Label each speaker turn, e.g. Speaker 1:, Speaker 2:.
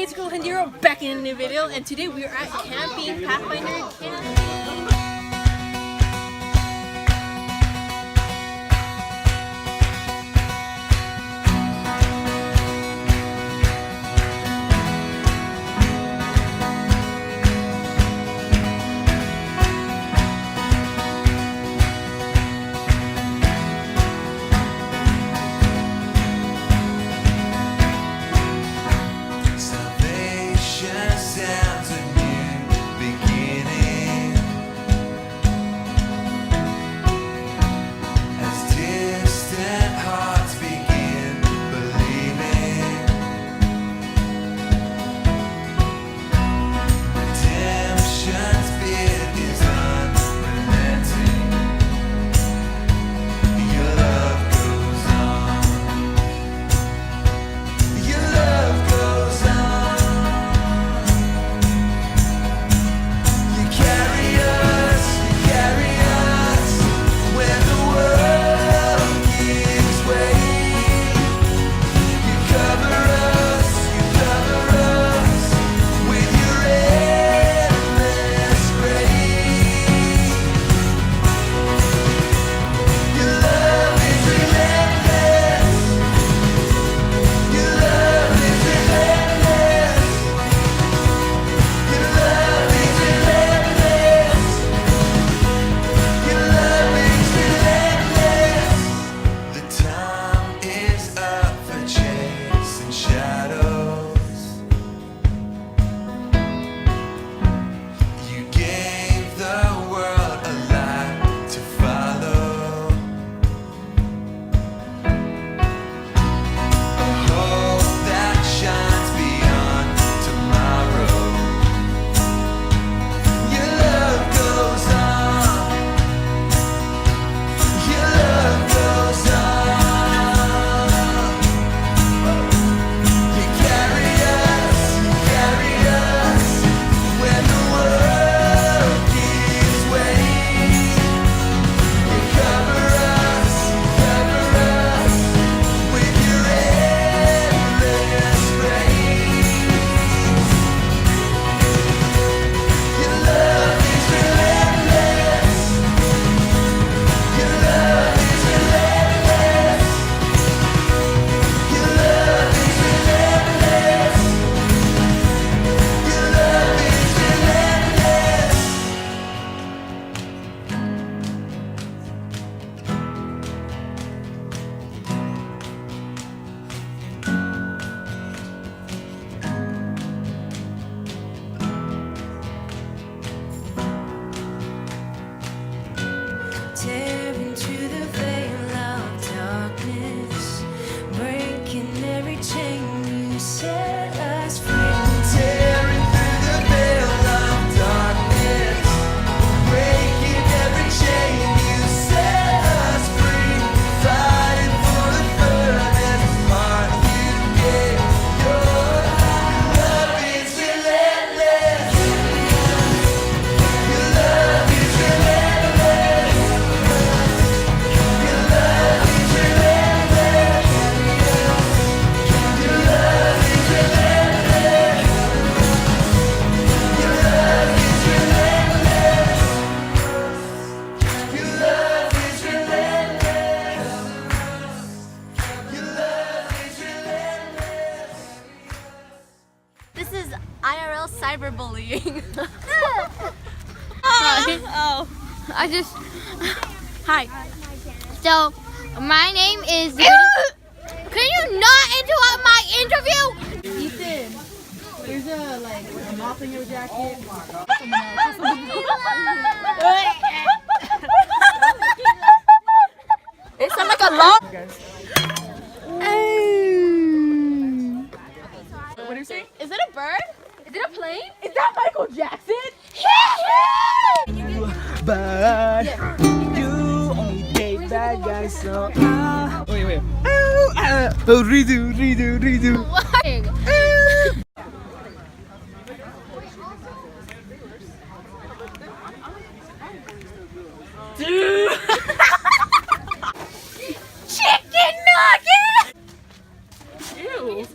Speaker 1: it's Girl Handiro back in a new video, and today we are at Camping Pathfinder Camping.
Speaker 2: Tear into the veil of darkness, breaking every chain you set us free. Tearing through the veil of darkness, breaking every chain you set us free. Fighting for the furthest part you gave your love is relentless. Your love is relentless. Your love is relentless. Your love is relentless. Your love is relentless. Your love is relentless. Your love is relentless.
Speaker 1: This is IRL cyberbullying. Oh.
Speaker 3: Hi. So, my name is. Can you not interrupt my interview?
Speaker 1: Ethan, there's a moth in your jacket. It sounds like a long. What are you saying? Is it a bird? Is it a plane? Is that Michael Jackson?
Speaker 4: But you only date bad guys, so wait. Redo.
Speaker 1: Chicken nugget! Ew.